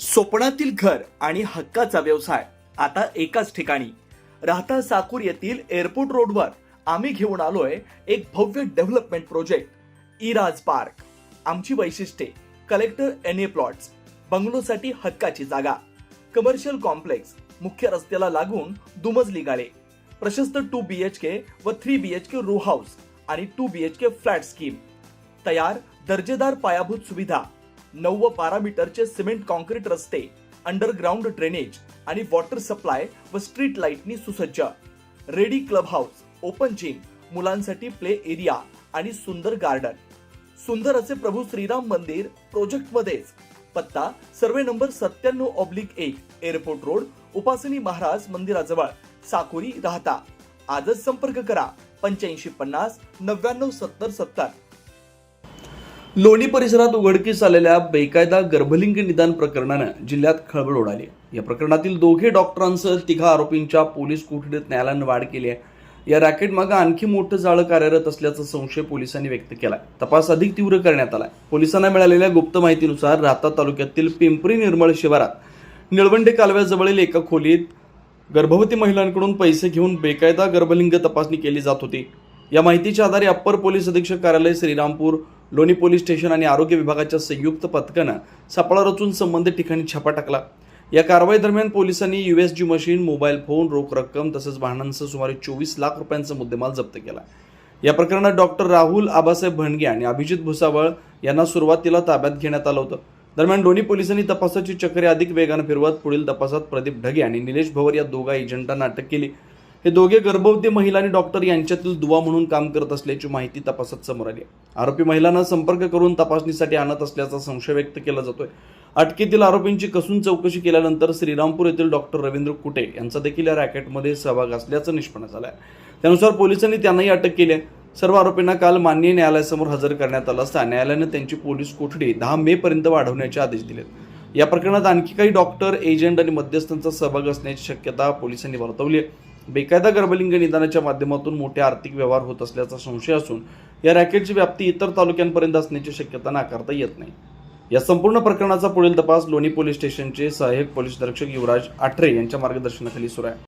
स्वप्नातील घर आणि हक्काचा व्यवसाय आता एकाच ठिकाणी. राहता साकूर येथील एअरपोर्ट रोडवर आम्ही घेऊन आलोय एक भव्य डेव्हलपमेंट प्रोजेक्ट इराज पार्क. आमची वैशिष्ट्ये: कलेक्टर NA प्लॉट्स, बंगलोसाठी हक्काची जागा, कमर्शियल कॉम्प्लेक्स, मुख्य रस्त्याला लागून दुमजली गाळे, प्रशस्त 2 BHK व 3 BHK रो हाऊस आणि 2 BHK फ्लॅट स्कीम. तयार दर्जेदार पायाभूत सुविधा, 9 व 12 मीटरचे सिमेंट कॉन्क्रीट रस्ते, अंडरग्राउंड ड्रेनेज आणि वॉटर सप्लाय व स्ट्रीट लाईटनी सुसज्ज. Ready club house, open gym, मुलांसाठी प्ले एरिया आणि सुंदर गार्डन. सुंदर असे प्रभू श्रीराम मंदिर प्रोजेक्ट मध्येच. पत्ता: सर्वे नंबर 97/1, एअरपोर्ट रोड, उपासनी महाराज मंदिराजवळ, साकुरी, राहता. आजच संपर्क करा 8550 99 70 70. लोणी परिसरात उघडकीस आलेल्या बेकायदा गर्भलिंग निदान प्रकरणानं जिल्ह्यात खळबळ उडाली. या प्रकरणातील दोघे डॉक्टरांसह 3 आरोपींच्या पोलीस कोठडीत न्यायालयानं वाढ केली आहे. या रॅकेटमागे आणखी मोठं जाळं कार्यरत असल्याचा संशय पोलिसांनी व्यक्त केलाय. तपास अधिक तीव्र करण्यात आलाय. पोलिसांना मिळालेल्या गुप्त माहितीनुसार राहता तालुक्यातील पिंपरी निर्मळ शिवारात निळवंडे कालव्याजवळील एका खोलीत गर्भवती महिलांकडून पैसे घेऊन बेकायदा गर्भलिंग तपासणी केली जात होती. या माहितीच्या आधारे अप्पर पोलीस अधीक्षक कार्यालय श्रीरामपूर, लोणी पोलीस स्टेशन आणि आरोग्य विभागाच्या संयुक्त पथकानं सापळा रचून संबंधित ठिकाणी छापा टाकला. या कारवाई दरम्यान पोलिसांनी USG मशीन, मोबाईल फोन, रोख रक्कम तसंच वाहनांसह सुमारे 24 लाख रुपयांचा मुद्देमाल जप्त केला. या प्रकरणात डॉक्टर राहुल आबासाहेब भणगे आणि अभिजित भुसावळ यांना सुरुवातीला ताब्यात घेण्यात आलं होतं. दरम्यान लोणी पोलिसांनी तपासाची चक्रे अधिक वेगानं फिरवत पुढील तपासात प्रदीप ढगे आणि निलेश भवर या दोघा एजंटांना अटक केली. हे दोघे गर्भवती महिला आणि डॉक्टर यांच्यातील दुवा म्हणून काम करत असल्याची माहिती तपासात समोर आली. आरोपी महिलांना संपर्क करून तपासणीसाठी आणत असल्याचा संशय व्यक्त केला जातोय. अटकेतील आरोपींची कसून चौकशी केल्यानंतर श्रीरामपूर येथील डॉक्टर रवींद्र कुटे यांचा देखील या रॅकेटमध्ये सहभाग असल्याचं निष्पन्न झालंय. त्यानुसार पोलिसांनी त्यांनाही अटक केली आहे. सर्व आरोपींना काल माननीय न्यायालयासमोर हजर करण्यात आलं असता न्यायालयानं त्यांची पोलीस कोठडी 10 मे पर्यंत वाढवण्याचे आदेश दिले. या प्रकरणात आणखी काही डॉक्टर, एजंट आणि मध्यस्थांचा सहभाग असण्याची शक्यता पोलिसांनी वर्तवली आहे. बेकायदा गर्भलिंग निदानाच्या माध्यमातून मोठे आर्थिक व्यवहार होत असल्याचा संशय असून या रॅकेटची व्याप्ती इतर तालुक्यांपर्यंत असण्याची शक्यता नाकारता येत नाही. या संपूर्ण प्रकरणाचा पुढील तपास लोणी पोलीस स्टेशनचे सहाय्यक पोलीस निरीक्षक युवराज आठरे यांच्या मार्गदर्शनाखाली सुरू आहे.